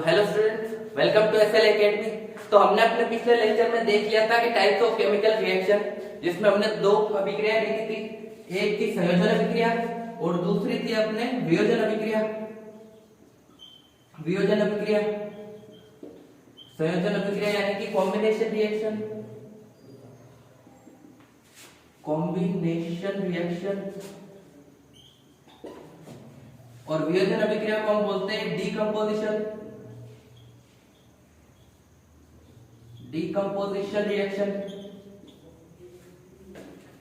Hello students, welcome to SL Academy. तो हमने अपने पिछले लेक्चर में देख लिया था कि टाइप्स ऑफ केमिकल रिएक्शन, जिसमें हमने दो अभिक्रिया देखी थी। एक थी संयोजन अभिक्रिया और दूसरी थी अपने वियोजन अभिक्रिया। वियोजन अभिक्रिया, संयोजन अभिक्रिया यानी कि कॉम्बिनेशन रिएक्शन, कॉम्बिनेशन रिएक्शन। और वियोजन अभिक्रिया को हम बोलते हैं डीकंपोजिशन, डीकंपोजिशन रिएक्शन।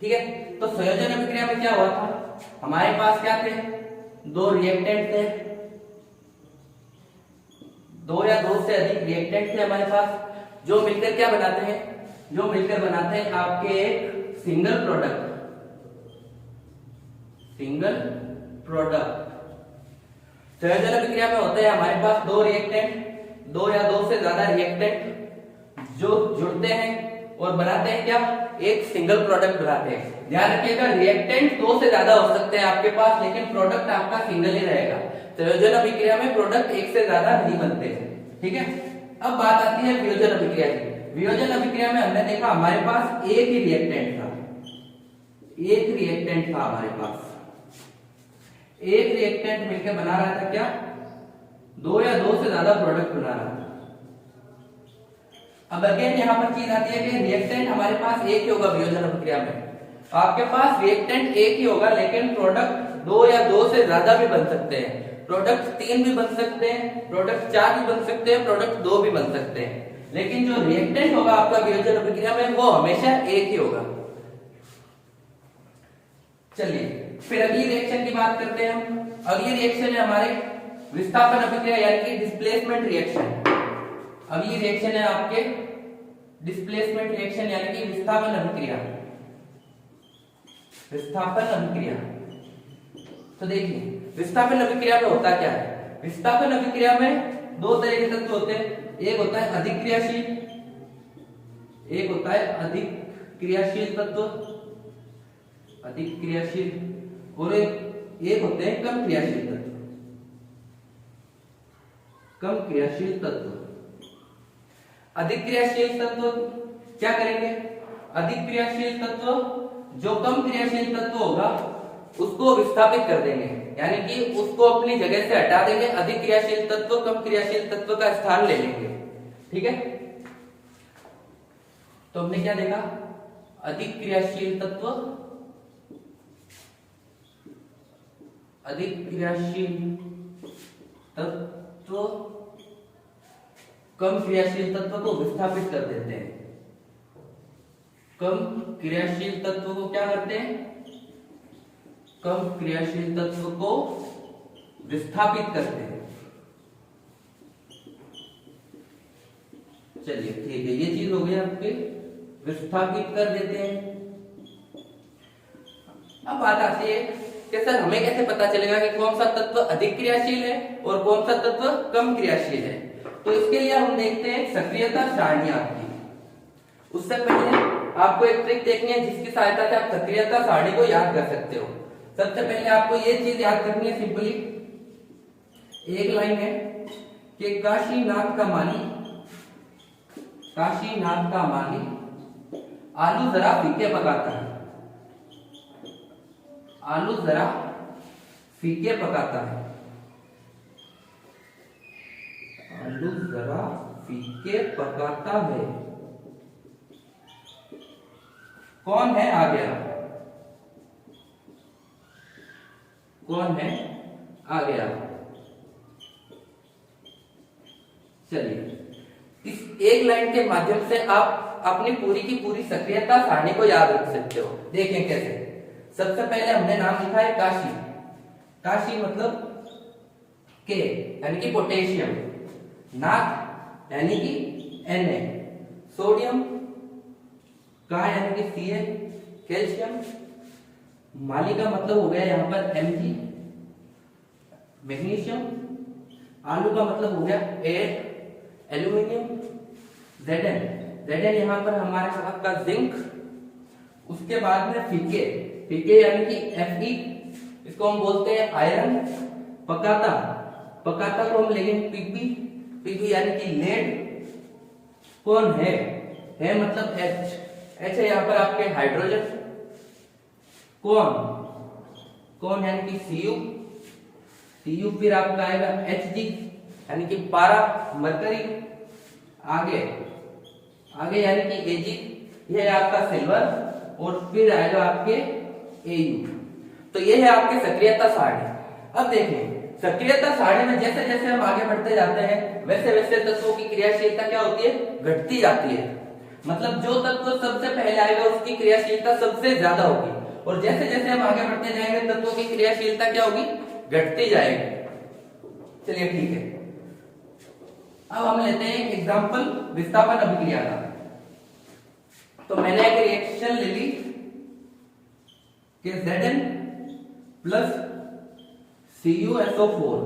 ठीक है, तो संयोजन अभिक्रिया में क्या हुआ था, हमारे पास क्या थे, दो रिएक्टेंट थे, दो या दो से अधिक रिएक्टेंट थे हमारे पास, जो मिलकर क्या बनाते हैं, जो मिलकर बनाते हैं आपके एक सिंगल प्रोडक्ट, सिंगल प्रोडक्ट। संयोजन अभिक्रिया में होते हैं हमारे पास दो रिएक्टेंट, दो या दो से ज्यादा रिएक्टेंट जो जुड़ते हैं और बनाते हैं क्या, एक सिंगल प्रोडक्ट बनाते हैं। ध्यान रखिएगा, रिएक्टेंट दो से ज्यादा हो सकते हैं आपके पास, लेकिन प्रोडक्ट आपका सिंगल ही रहेगा। संयोजन अभिक्रिया में प्रोडक्ट एक से ज्यादा नहीं बनते हैं। ठीक है, अब बात आती है वियोजन अभिक्रिया की। वियोजन अभिक्रिया में हमने देखा हमारे पास एक ही रिएक्टेंट था, एक रिएक्टेंट था हमारे पास, एक रिएक्टेंट मिलकर बना रहा था क्या, दो या दो से ज्यादा प्रोडक्ट बना रहा था। अब अगेन यहां पर चीज आती है कि रिएक्टेंट हमारे पास एक ही होगा वियोजन अभिक्रिया में। आपके पास रिएक्टेंट एक ही होगा, लेकिन प्रोडक्ट दो या दो से ज्यादा भी बन सकते हैं। प्रोडक्ट तीन भी बन सकते हैं, प्रोडक्ट चार भी बन सकते हैं, प्रोडक्ट दो भी बन सकते हैं, लेकिन जो रिएक्टेंट होगा आपका वियोजन अभिक्रिया में वो हमेशा एक ही होगा। चलिए फिर अगली रिएक्शन की बात करते हैं हम। अगली रिएक्शन है हमारे विस्थापन अभिक्रिया यानी कि डिस्प्लेसमेंट रिएक्शन। अगली रिएक्शन है आपके डिस्प्लेसमेंट रिएक्शन यानी कि विस्थापन अभिक्रिया, विस्थापन अभिक्रिया। तो देखिए विस्थापन अभिक्रिया में होता क्या है, विस्थापन अभिक्रिया में दो तरह के तत्व होते हैं, एक होता है अधिक क्रियाशील, एक होता है अधिक क्रियाशील तत्व, अधिक क्रियाशील, और एक होते हैं कम क्रियाशील तत्व, कम क्रियाशील तत्व। अधिक क्रियाशील तत्व क्या करेंगे, अधिक क्रियाशील तत्व जो कम क्रियाशील तत्व होगा उसको विस्थापित कर देंगे, यानी कि उसको अपनी जगह से हटा देंगे। अधिक क्रियाशील तत्व कम क्रियाशील तत्व का स्थान ले लेंगे। ठीक है, तो हमने क्या देखा, अधिक क्रियाशील तत्व, अधिक क्रियाशील तत्व कम क्रियाशील तत्व को विस्थापित कर देते हैं। कम क्रियाशील तत्व को क्या करते हैं, कम क्रियाशील तत्व को विस्थापित करते हैं। चलिए ठीक है, ये चीज हो गई आपके, विस्थापित कर देते हैं। अब बात आती है कि सर हमें कैसे पता चलेगा कि कौन सा तत्व अधिक क्रियाशील है और कौन सा तत्व कम क्रियाशील है। तो इसके लिए हम देखते हैं सक्रियता सारणी आपकी। उससे पहले आपको एक ट्रिक देखनी है जिसकी सहायता से आप सक्रियता सारणी को याद कर सकते हो। सबसे पहले आपको ये चीज याद करनी है, सिंपली एक लाइन है कि काशीनाथ का माली, काशीनाथ का माली आलू जरा फीके पकाता है, आलू जरा फीके पकाता है, आलू जरा फीके पकाता है। कौन है आ गया, कौन है आ गया। चलिए इस एक लाइन के माध्यम से आप अपनी पूरी की पूरी सक्रियता सारणी को याद रख सकते हो। देखें कैसे, सबसे पहले हमने नाम लिखा है काशी, काशी मतलब के यानी कि पोटेशियम, नाथ यानी कि Na, सोडियम का यानी कि Ca, कैल्शियम, माली का मतलब हो गया यहाँ पर Mg, मैग्नीशियम, आलू का मतलब हो गया एट, एल्यूमिनियम, Zn यहाँ पर हमारे साथ का जिंक। उसके बाद में फीके, फीके यानी कि Fe, इसको हम बोलते हैं आयरन। पकाता, पकाता को हम लेंगे Pb, Pb यानी कि लेड कौन है मतलब H, H है यहाँ पर आपके हाइड्रोजन, कौन यानी कि Cu, फिर आपका आएगा Hg यानी कि पारा मरकरी, आगे यानी कि Ag, यह है आपका सिल्वर, और फिर आएगा आपके Au। तो ये है आपके सक्रियता सारणी। अब देखें सक्रियता सारणी में जैसे जैसे हम आगे बढ़ते जाते हैं वैसे वैसे तत्वों की क्रियाशीलता क्या होती है, घटती जाती है। मतलब जो तत्व सबसे पहले आएगा उसकी क्रियाशीलता सबसे ज्यादा होगी, और जैसे जैसे हम आगे बढ़ते जाएंगे तत्वों की क्रियाशीलता क्या होगी, घटती जाएगी। चलिए ठीक है, अब हम लेते हैं एग्जांपल विस्थापन अभिक्रिया का। तो मैंने एक रिएक्शन ले ली कि Zn प्लस CuSO4,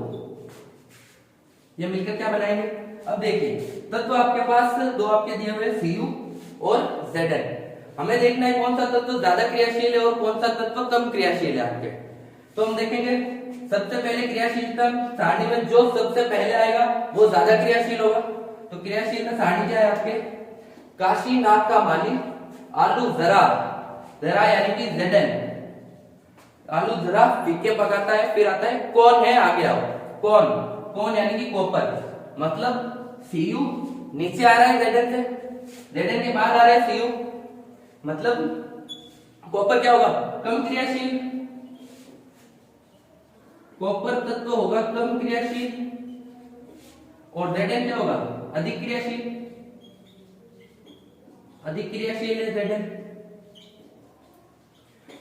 ये मिलकर क्या बनाएंगे। अब देखिए तत्व आपके पास दो आपके दिए हुए Cu और Zn, हमें देखना है कौन सा तत्व ज्यादा क्रियाशील है और कौन सा तत्व कम क्रियाशील है आपके। तो हम देखेंगे सबसे पहले क्रियाशीलता सारणी में जो सबसे पहले आएगा वो ज्यादा क्रियाशील होगा। तो क्रियाशीलता सारणी क्या है आपके, काशीनाथ का माली आलू जरा यानी कि Zn, आलू जरा फीके पकाता है, फिर आता है कौन है, आगे आओ कौन यानी कि कॉपर, मतलब Cu नीचे आ रहा है Zn से, Zn के बाद आ रहा है Cu, मतलब कॉपर क्या होगा, कम क्रियाशील, कॉपर तत्व होगा कम क्रियाशील, और Zn क्या होगा, अधिक क्रियाशील है Zn।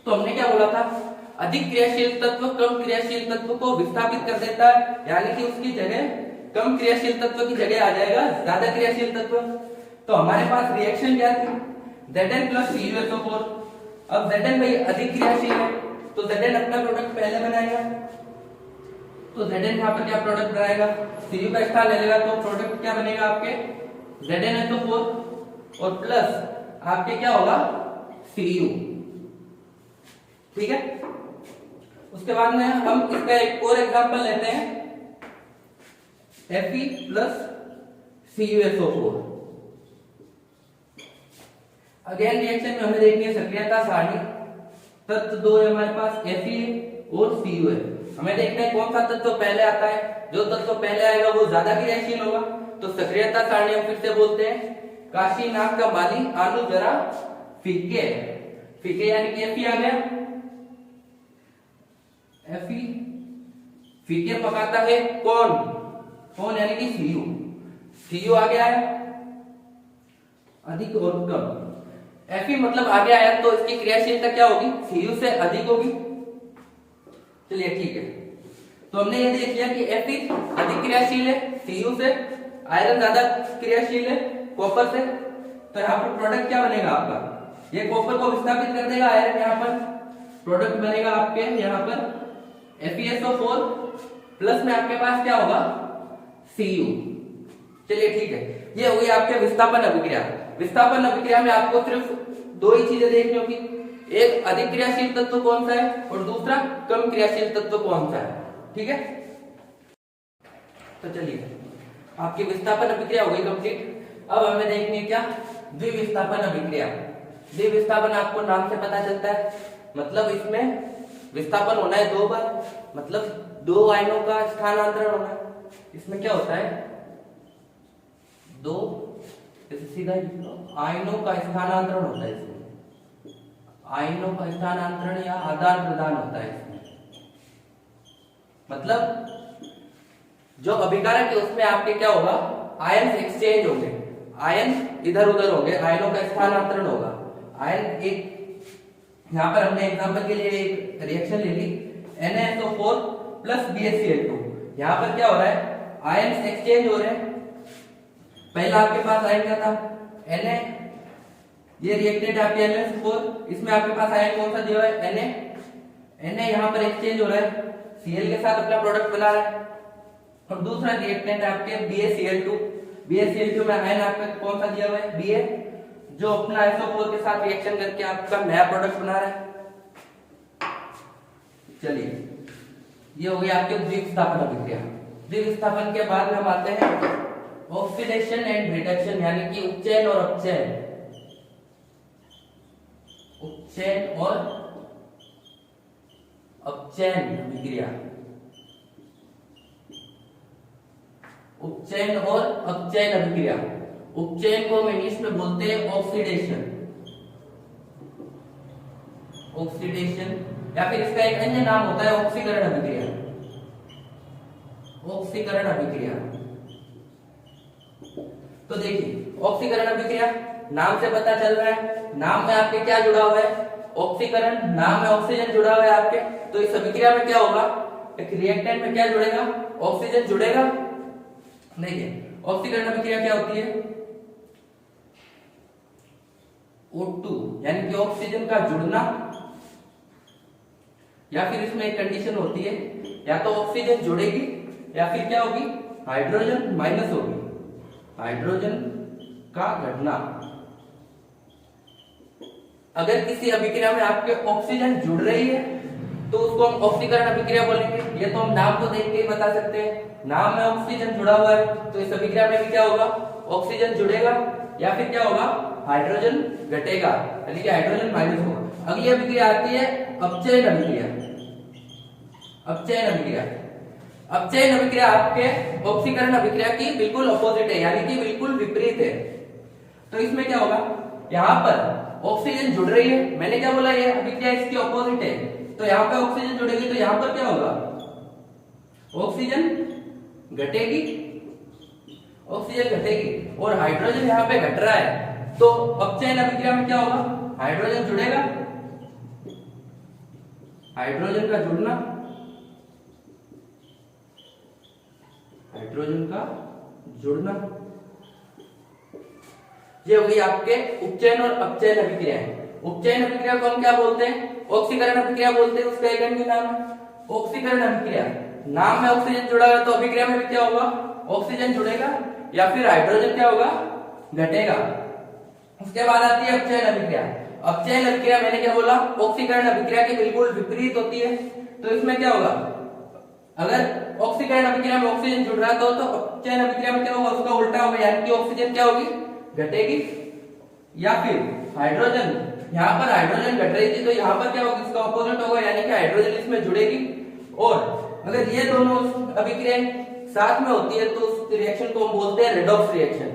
तो हमने क्या बोला था, अधिक क्रियाशील तत्व कम क्रियाशील तत्व को विस्थापित कर देता है, यानी कि उसकी जगह कम क्रियाशील तत्व की जगह आ जाएगा ज्यादा क्रियाशील तत्व। तो हमारे पास रिएक्शन क्या थी, Zn प्लस CuSO4। अब Zn भाई अधिक क्रियाशील है तो Zn अपना प्रोडक्ट पहले बनाएगा, तो Zn यहाँ पर क्या प्रोडक्ट बनाएगा, Cu का स्थान ले लेगा, तो प्रोडक्ट क्या बनेगा आपके ZnSO4 और प्लस आपके क्या होगा Cu, ठीक है। उसके बाद में हम इसका एक और एग्जांपल लेते हैं, Fe plus CuSO4। Again reaction में हमें देखनी है सक्रियता सारणी, तत्व दो है हमारे पास Fe और Cu है, हमें देखना है कौन सा तत्व पहले आता है, जो तत्व पहले आएगा वो ज्यादा क्रियाशील होगा। तो सक्रियता सारणी हम फिर से बोलते हैं, काशीनाथ का माली आलू जरा फीके यानी कि Fe आ गया, Fe फीके पकाता है कौन यानी कि Cu आ गया है, अधिक और कम। Fe मतलब आगे आया तो इसकी क्रियाशीलता क्या होगी, Cu से अधिक होगी। चलिए ठीक है, तो हमने ये देख लिया कि Fe अधिक क्रियाशील है Cu से, आयरन ज्यादा क्रियाशील है कॉपर से। तो यहाँ पर प्रोडक्ट क्या बनेगा आपका, ये कॉपर को विस्थापित कर देगा, आयरन यहाँ पर प्रोडक्ट बनेगा आपके यहाँ पर FeSO4 प्लस में आपके पास क्या होगा Cu। चलिए ठीक है, ये हो गई आपके विस्थापन अभिक्रिया। विस्थापन अभिक्रिया में आपको सिर्फ दो ही चीजें देखनी होगी, एक अधिक क्रियाशील तत्व कौन सा है और दूसरा कम क्रियाशील तत्व कौन सा है, ठीक है। तो चलिए आपकी विस्थापन अभिक्रिया हो गई कंप्लीट। अब हमें देखनी है क्या, द्विविस्थापन अभिक्रिया। द्विविस्थापन आपको नाम से पता चलता है, मतलब इसमें विस्थापन होना है दो बार, मतलब दो आयनों का स्थानांतरण होना है। इसमें क्या होता है, दो सीधा आयनों का स्थानांतरण होता है, इसमें आयनों का स्थानांतरण या आदान प्रदान होता है इसमें। मतलब जो अभिकारक है उसमें आपके क्या होगा, आयन एक्सचेंज होंगे, आयन इधर उधर होंगे, आयनों का स्थानांतरण होगा। आयन एक यहाँ पर हमने एग्जांपल के लिए एक रिएक्शन ले ली NaSO4 प्लस BaCl2। यहाँ पर क्या हो रहा है, आयन एक्सचेंज हो रहे हैं। पहला आपके पास आयन क्या था Na, ये रिएक्टेंट है आपके NaSO4, इसमें आपके पास आयन कौन सा दिया हुआ है Na यहाँ पर एक्सचेंज हो रहा है, Cl के साथ अपना प्रोडक्ट बना रहा है। और दूसरा रिएक्टेंट है आपके BaCl2 में आयन आपका कौन सा दिया हुआ है Ba, जो अपना SO4 के साथ रिएक्शन करके आपका नया प्रोडक्ट बना रहा है। चलिए ये हो गया आपके द्विविस्थापन अभिक्रिया। द्विविस्थापन के बाद हम आते हैं ऑक्सीडेशन एंड रिडक्शन यानी कि उपचयन और अपचयन, उपचयन और अपचयन अभिक्रिया, उपचयन और अपचयन अभिक्रिया। उपचयन को हम इंग्लिश में बोलते हैं ऑक्सीडेशन, ऑक्सीडेशन, या फिर इसका एक अन्य नाम होता है ऑक्सीकरण अभिक्रिया, ऑक्सीकरण अभिक्रिया। तो देखिए ऑक्सीकरण अभिक्रिया नाम से पता चल रहा है, नाम में आपके क्या जुड़ा हुआ है, ऑक्सीकरण, नाम में ऑक्सीजन जुड़ा हुआ है आपके। तो इस अभिक्रिया में क्या होगा, एक रिएक्टेंट में क्या जुड़ेगा, ऑक्सीजन जुड़ेगा। देखिए ऑक्सीकरण अभिक्रिया क्या होती है, O2 यानी कि ऑक्सीजन का जुड़ना, या फिर इसमें एक कंडीशन होती है, या तो ऑक्सीजन जुड़ेगी या फिर क्या होगी, हाइड्रोजन माइनस होगी, हाइड्रोजन का घटना। अगर किसी अभिक्रिया में आपके ऑक्सीजन जुड़ रही है तो उसको हम ऑक्सीकरण अभिक्रिया बोलेंगे। ये तो हम नाम को देख के ही बता सकते हैं, नाम में ऑक्सीजन जुड़ा हुआ है तो इस अभिक्रिया में भी क्या होगा, ऑक्सीजन जुड़ेगा या फिर क्या होगा, हाइड्रोजन घटेगा यानी कि हाइड्रोजन माइनस होगा। अगली अभिक्रिया आती है अपचयन अभिक्रिया, अपचयन अभिक्रिया। अपचयन अभिक्रिया आपके ऑक्सीकरण अभिक्रिया की बिल्कुल अपोजिट है यानी कि बिल्कुल विपरीत है। तो इसमें क्या होगा, यहाँ पर ऑक्सीजन जुड़ रही है, मैंने क्या बोला, ये अभिक्रिया इसकी अपोजिट है, तो यहाँ पे ऑक्सीजन जुड़ेगी तो यहाँ पर क्या होगा, ऑक्सीजन घटेगी, ऑक्सीजन घटेगी और हाइड्रोजन यहाँ पे घट रहा है। तो अपचयन अभिक्रिया में क्या होगा, हाइड्रोजन जुड़ेगा, हाइड्रोजन का जुड़ना, हाइड्रोजन का जुड़ना, ये होगी आपके उपचयन और अपचयन अभिक्रियाएं। उपचयन अभिक्रिया को हम क्या बोलते हैं, ऑक्सीकरण अभिक्रिया बोलते हैं, उसका एक अन्य नाम है ऑक्सीकरण अभिक्रिया। नाम में ऑक्सीजन जुड़ा है तो अभिक्रिया में भी क्या होगा, ऑक्सीजन जुड़ेगा या फिर हाइड्रोजन क्या होगा, घटेगा। उसके बाद आती है अपचयन अभिक्रिया। अपचयन अभिक्रिया मैंने क्या बोला, ऑक्सीकरण अभिक्रिया के बिल्कुल विपरीत होती है। तो इसमें क्या होगा, अगर ऑक्सीकरण अभिक्रिया में ऑक्सीजन जुड़ रहा है तो अपचयन अभिक्रिया में क्या होगा, उसका उल्टा होगा यानी कि ऑक्सीजन क्या होगी, घटेगी, या फिर हाइड्रोजन, यहाँ पर हाइड्रोजन घट रही थी तो यहाँ पर क्या होगा, इसका ऑपोजिट होगा यानी कि हाइड्रोजन इसमें जुड़ेगी। और अगर ये दोनों अभिक्रियाएं साथ में होती है तो उस रिएक्शन को हम बोलते हैं रेडॉक्स रिएक्शन।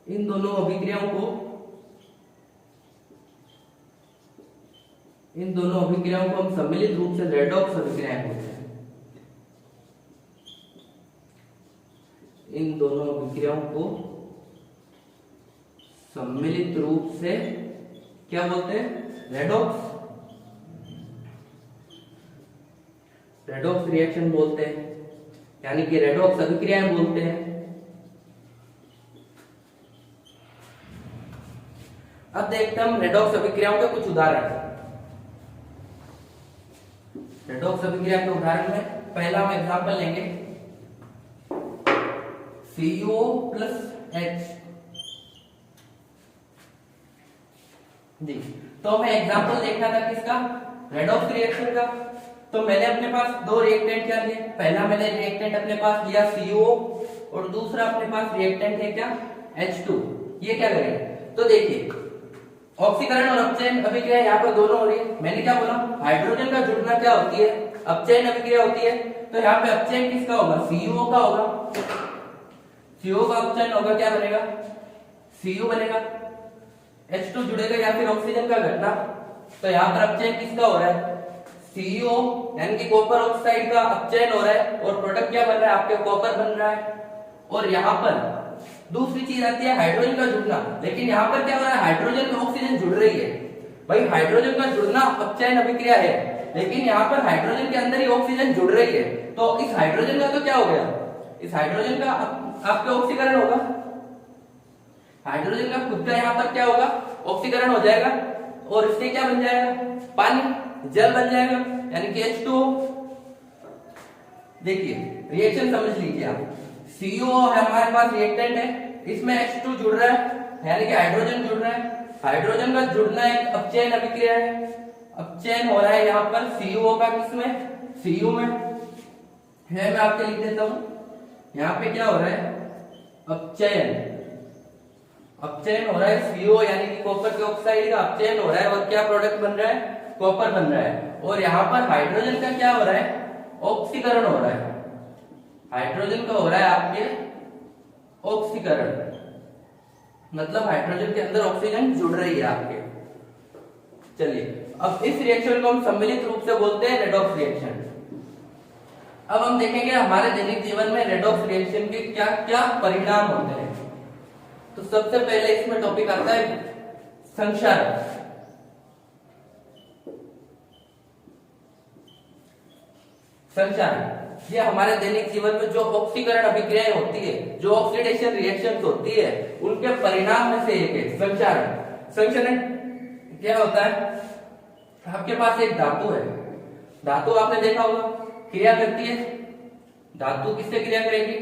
इन दोनों अभिक्रियाओं को, इन दोनों अभिक्रियाओं को हम सम्मिलित रूप से रेडॉक्स अभिक्रियाएं बोलते हैं। इन दोनों अभिक्रियाओं को सम्मिलित रूप से क्या बोलते हैं, रेडॉक्स, रेडॉक्स रिएक्शन बोलते हैं यानी कि रेडॉक्स अभिक्रियाएं बोलते हैं। अब देखते हैं हम रेडॉक्स अभिक्रियाओं के कुछ उदाहरण। रेडॉक्स अभिक्रिया के उदाहरण में पहला हम एग्जांपल लेंगे CO प्लस H जी। तो हमें एग्जांपल देखना था किसका, रेडॉक्स रिएक्शन का। तो मैंने अपने पास दो रिएक्टेंट क्या लिए, पहला मैंने रिएक्टेंट अपने पास लिया CO और दूसरा अपने पास रिएक्टेंट है क्या, H2। ये क्या करेंगे, तो देखिए ऑक्सीकरण और अपचयन अभिक्रिया यहाँ पर दोनों हो रही है। मैंने क्या बोला, हाइड्रोजन का जुड़ना क्या होती है, अपचयन अभिक्रिया होती है। तो यहाँ पे अपचयन किसका होगा, CO का होगा, CO का अपचयन होगा, क्या बनेगा, Cu बनेगा, H2 जुड़ेगा या फिर ऑक्सीजन का घटना। तो यहाँ पर अपचयन किसका हो रहा है, CO यानी कि कॉपर ऑक्साइड का अपचयन हो रहा है और प्रोडक्ट क्या बन रहा है, आपके कॉपर बन रहा है। और यहाँ पर दूसरी चीज आती है हाइड्रोजन का जुड़ना, लेकिन यहाँ पर क्या हो रहा है, हाइड्रोजन में ऑक्सीजन जुड़ रही है। भाई हाइड्रोजन का जुड़ना अपचयन अभिक्रिया है, लेकिन यहाँ पर हाइड्रोजन के अंदर ही ऑक्सीजन जुड़ रही है। तो इस हाइड्रोजन का तो क्या हो गया, इस हाइड्रोजन का आपके ऑक्सीकरण होगा, हाइड्रोजन का खुद का यहाँ पर क्या होगा, ऑक्सीकरण हो जाएगा और इससे क्या बन जाएगा, पानी, जल बन जाएगा यानी कि H2O। देखिए रिएक्शन समझ लीजिए आप, CO है हमारे पास रिएक्टेंट है, इसमें H2 जुड़ रहा है यानी कि हाइड्रोजन जुड़ रहा है। हाइड्रोजन का जुड़ना एक अपचयन अभिक्रिया है, अपचयन हो रहा है यहाँ पर CO का, किसमें, Cu में है। मैं आपके लिख देता हूं, यहाँ पे क्या हो रहा है, अपचयन, अपचयन हो रहा है CO यानी कि कॉपर के ऑक्साइड का अपचयन हो रहा है और क्या प्रोडक्ट बन रहा है, कॉपर बन रहा है। और यहाँ पर हाइड्रोजन का क्या हो रहा है, ऑक्सीकरण हो रहा है। हाइड्रोजन का हो रहा है आपके ऑक्सीकरण, मतलब हाइड्रोजन के अंदर ऑक्सीजन जुड़ रही है आपके। चलिए अब इस रिएक्शन को हम सम्मिलित रूप से बोलते हैं रेडॉक्स रिएक्शन। अब हम देखेंगे हमारे दैनिक जीवन में रेडॉक्स रिएक्शन के क्या क्या परिणाम होते हैं। तो सबसे पहले इसमें टॉपिक आता है संक्षारण। संक्षारण ये हमारे दैनिक जीवन में जो ऑक्सीकरण अभिक्रियाएं होती है, जो ऑक्सीडेशन रिएक्शंस होती है, उनके परिणाम में से एक है संक्षारण। संक्षारण क्या होता है, आपके पास एक धातु है, धातु आपने देखा होगा क्रिया करती है। धातु किससे क्रिया करेगी,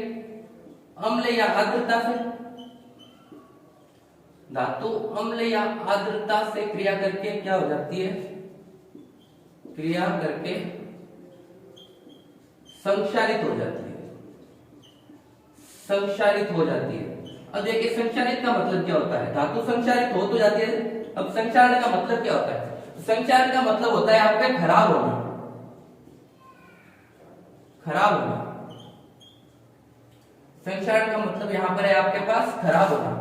अम्ल या आर्द्रता से। धातु अम्ल या आर्द्रता से क्रिया करके क्या हो जाती है, क्रिया करके संक्षारित हो जाती है, संक्षारित हो जाती है। अब देखिए संक्षारित का मतलब क्या होता है, धातु संक्षारित हो तो जाती है। अब संक्षारण का मतलब क्या होता है, संक्षारण का मतलब होता है आपका खराब होना, खराब होना। संक्षारण का मतलब यहां पर है आपके पास खराब होना,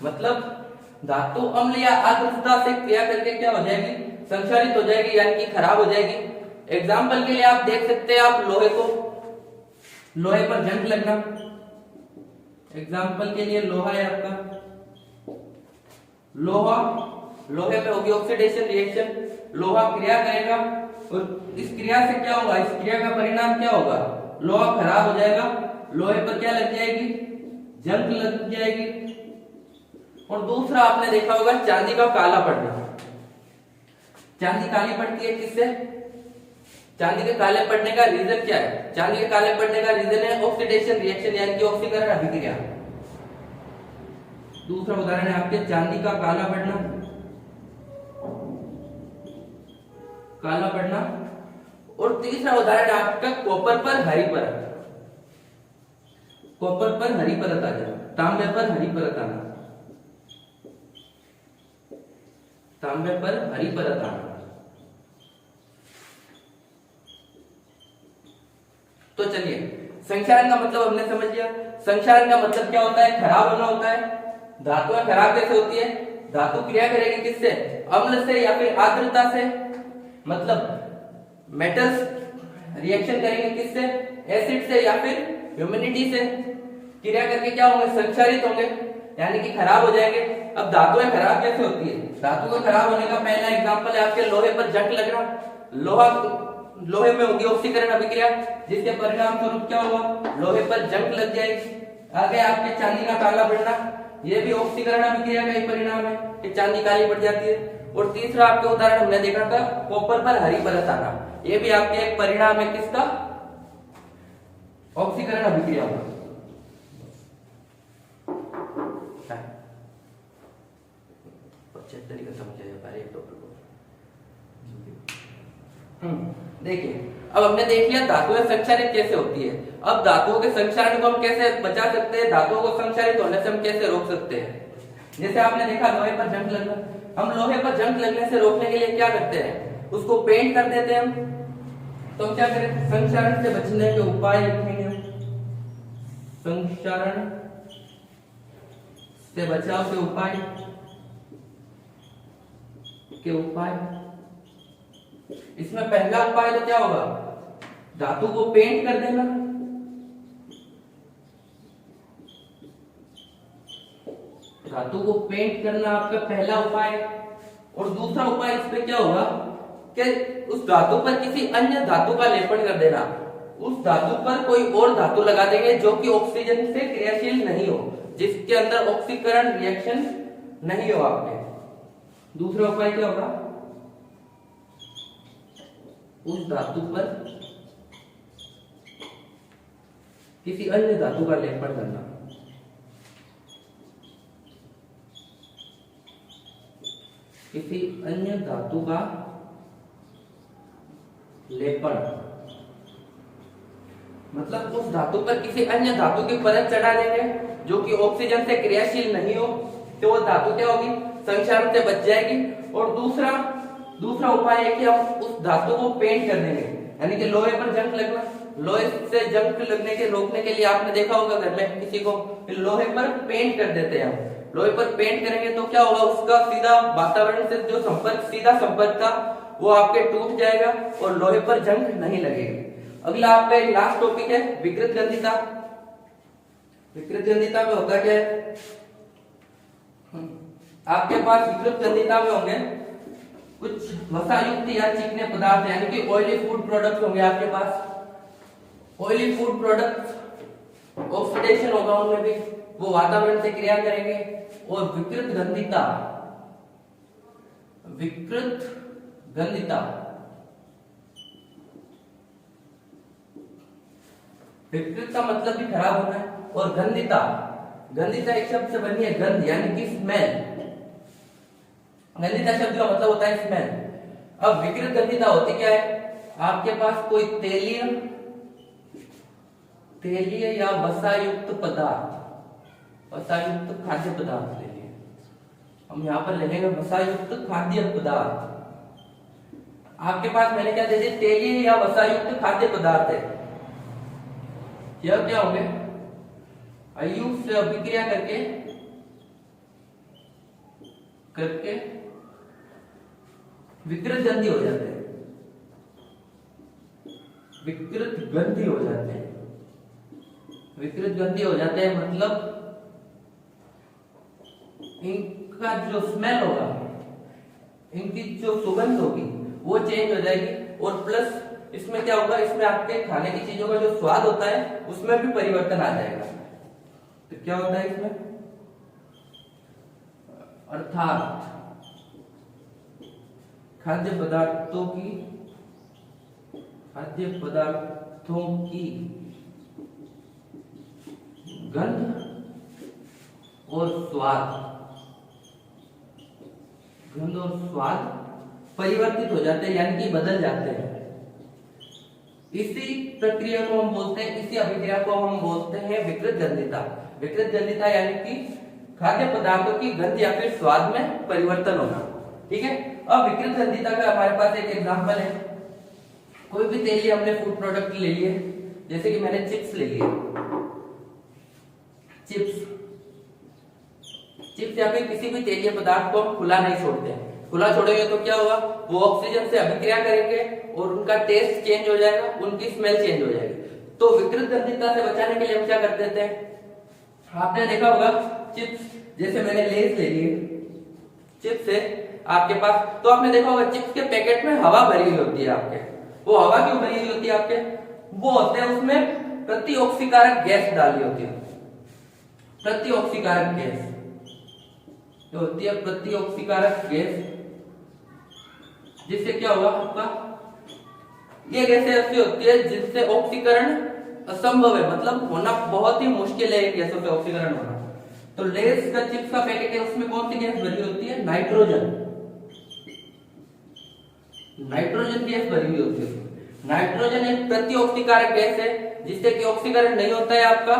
मतलब धातु अम्ल या आर्द्रता से क्रिया करके क्या हो जाएगी, संक्षारित हो जाएगी, यानी कि खराब हो जाएगी। एग्जाम्पल के लिए आप देख सकते हैं, आप लोहे को, लोहे पर जंग लगना, एग्जाम्पल के लिए लोहा है आपका, लोहा, लोहे में होगी ऑक्सीडेशन रिएक्शन, लोहा क्रिया करेगा और इस क्रिया से क्या होगा, इस क्रिया का परिणाम क्या होगा, लोहा खराब हो जाएगा, लोहे पर क्या लग जाएगी, जंग लग जाएगी। और दूसरा आपने देखा होगा चांदी का काला पड़ना। चांदी काली पड़ती है किससे, चांदी के काले पड़ने का रीजन क्या है, चांदी के काले पड़ने का रीजन है ऑक्सीडेशन रिएक्शन यानी कि ऑक्सीकरण अभिक्रिया। दूसरा उदाहरण है आपके चांदी का काला पड़ना, काला पड़ना। और तीसरा उदाहरण है आपका कॉपर पर हरी परत, कॉपर पर हरी परत आ जाना, तांबे पर हरी परत आना, तांबे पर हरी परत आना। तो चलिए संक्षारण का मतलब हमने समझ लिया। संक्षारण का मतलब क्या होता है, खराब होना होता है। धातुएं खराब कैसे होती है, धातु क्रिया करेगी किससे, अम्ल से या फिर आर्द्रता से, मतलब मेटल्स रिएक्शन करेंगे किससे, एसिड से या फिर ह्यूमिडिटी से, क्रिया करके क्या होंगे, संक्षारित होंगे यानी कि खराब हो जाएंगे। अब धातुएं खराब कैसे होती है, धातु का खराब होने का पहला एग्जांपल है आपके लोहे पर जंग लगना। लोहा, लोहे में होगी ऑक्सीकरण अभिक्रिया, जिसके परिणाम स्वरूप क्या होगा, लोहे पर जंग लग जाएगी। आगे आपके चांदी का काला पड़ना, ये भी ऑक्सीकरण अभिक्रिया का ही परिणाम है कि चांदी काली पड़ जाती है। और तीसरा आपके उदाहरण हमने देखा था कॉपर पर हरी परत आना, ये भी आपके एक परिणाम है किसका, ऑक्सीकरण अभिक्रिया का। तरीका समझा जा पा रहा है टॉपिक को। देखिए अब हमने देख लिया धातुएं संक्षारित कैसे होती है। अब धातुओं के संक्षारण को हम कैसे बचा सकते हैं, धातुओं को संक्षारित होने से हम कैसे रोक सकते हैं। जैसे आपने देखा लोहे पर जंग लगना, हम लोहे पर जंग लगने से रोकने के लिए क्या करते हैं, उसको पेंट कर देते हैं हम। तो हम क्या करें, संक्षारण से बचने के उपाय लिखेंगे हम, संक्षारण से बचाव के उपाय के उपाय। इसमें पहला उपाय तो क्या होगा, धातु को पेंट कर देना। धातु को पेंट करना आपका पहला उपाय। और दूसरा उपाय इस पे क्या होगा कि उस धातु पर किसी अन्य धातु का लेपन कर देना। उस धातु पर कोई और धातु लगा देंगे जो कि ऑक्सीजन से क्रियाशील नहीं हो, जिसके अंदर ऑक्सीकरण रिएक्शन नहीं हो आपके। दूसरा उपाय क्या होगा, उस धातु पर किसी अन्य धातु का लेपन करना। किसी अन्य धातु का लेपन मतलब उस धातु पर किसी अन्य धातु की परत चढ़ा देंगे जो कि ऑक्सीजन से क्रियाशील नहीं हो, तो वो धातु क्या होगी, संक्षारण से बच जाएगी। और दूसरा उपाय है कि हम उस धातु को पेंट कर देंगे, यानी कि लोहे पर जंग लगना। लोहे से जंग लगने के रोकने के लिए आपने देखा होगा घर में किसी को लोहे पर पेंट कर देते हैं हम। लोहे पर पेंट करेंगे तो क्या होगा, उसका सीधा वातावरण से जो सीधा संपर्क था वो आपके टूट जाएगा और लोहे पर जंग नहीं लगेगी। अगला आपका एक लास्ट टॉपिक है विकृत गंधिता। विकृत गंधिता में होता क्या है, आपके पास विकृत गंधिता में होंगे कुछ वसायुक्त या चिकने पदार्थ, यानी कि ऑयली फूड प्रोडक्ट होंगे आपके पास। ऑयली फूड प्रोडक्ट ऑक्सीडेशन होगा उनमें भी, वो वातावरण से क्रिया करेंगे। और विकृत गंधिता विकृत का मतलब भी खराब होना है। और गंधिता एक शब्द से बनी है गंध, यानी कि स्मेल। गंधिता शब्द का मतलब होता है स्मेल। अब विकृत गंधिता होती क्या है, आपके पास कोई तेलीय या वसायुक्त पदार्थ, वसायुक्त खाद्य पदार्थ ले लिए हम, यहां पर लेंगे वसायुक्त खाद्य पदार्थ। आपके पास मैंने क्या दे दिया, तेलीय या वसायुक्त खाद्य पदार्थ है। यह क्या होंगे, अयु से अभिक्रिया करके विकृत गंधी हो जाते हैं, विकृत गंधी हो जाते हैं। विकृत गंधी हो जाते हैं मतलब इनका जो स्मेल होगा, इनकी जो सुगंध होगी वो चेंज हो जाएगी। और प्लस इसमें क्या होगा, इसमें आपके खाने की चीजों का जो स्वाद होता है उसमें भी परिवर्तन आ जाएगा। तो क्या होता है इसमें, अर्थात खाद्य पदार्थों की गंध और स्वाद परिवर्तित हो जाते हैं, यानी कि बदल जाते हैं। इसी प्रक्रिया को हम बोलते हैं, इसी अभिक्रिया को हम बोलते हैं विकृत गंधिता। विकृत गंधिता यानी कि खाद्य पदार्थों की गंध या फिर स्वाद में परिवर्तन होना। ठीक है, अब विकृत गंधिता का हमारे पास एक एग्जांपल है। कोई भी तेलीय हमने फूड प्रोडक्ट ले लिए, जैसे कि मैंने चिप्स ले लिए, चिप्स या फिर किसी भी तेलीय पदार्थ को हम खुला नहीं छोड़ते हैं। खुला छोड़ेंगे तो क्या होगा, वो ऑक्सीजन से अभिक्रिया करेंगे और उनका टेस्ट चेंज हो जाएगा, उनकी स्मेल चेंज हो जाएगी। तो विकृत गंधिता से बचाने के लिए हम क्या कर देते हैं, आपने देखा होगा चिप्स, जैसे मैंने लेस ले लिए, चिप्स है आपके पास, तो आपने देखा होगा चिप्स के पैकेट में हवा भरी हुई होती है आपके। वो हवा क्यों भरी हुई होती है आपके, वो होते हैं उसमें प्रतिऑक्सीकारक गैस डाली होती है। प्रतिऑक्सीकारक गैस जो होती है, प्रतिऑक्सीकारक गैस, जिससे क्या होगा आपका, ये गैसें ऐसी होती है जिनसे ऑक्सीकरण असंभव है, मतलब होना बहुत ही मुश्किल है गैसों से ऑक्सीकरण होना। तो लेस का चिप्स का पैकेट है, उसमें कौन सी गैस भरी होती है, नाइट्रोजन गैस भरी हुई होती है। नाइट्रोजन एक प्रतिऑक्सीकारक गैस है जिससे कि ऑक्सीकरण नहीं होता है आपका,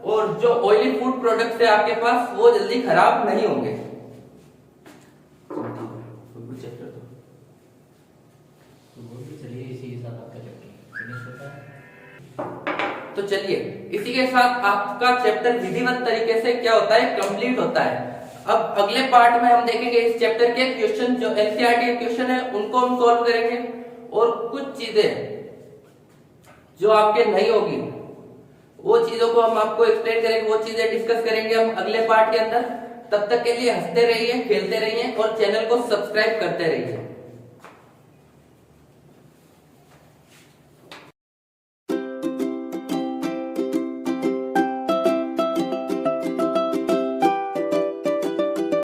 और जो ऑयली फूड प्रोडक्ट्स है आपके पास वो जल्दी खराब नहीं होंगे। तो चलिए इसी के साथ आपका चैप्टर विधिवत तरीके से क्या होता है, कंप्लीट होता है। अब अगले पार्ट में हम देखेंगे इस चैप्टर के क्वेश्चन, जो एनसीईआरटी के क्वेश्चन है उनको हम सॉल्व करेंगे, और कुछ चीजें जो आपके नहीं होगी वो चीजों को हम आपको एक्सप्लेन करेंगे, वो चीजें डिस्कस करेंगे हम अगले पार्ट के अंदर। तब तक के लिए हंसते रहिए, खेलते रहिए और चैनल को सब्सक्राइब करते रहिए।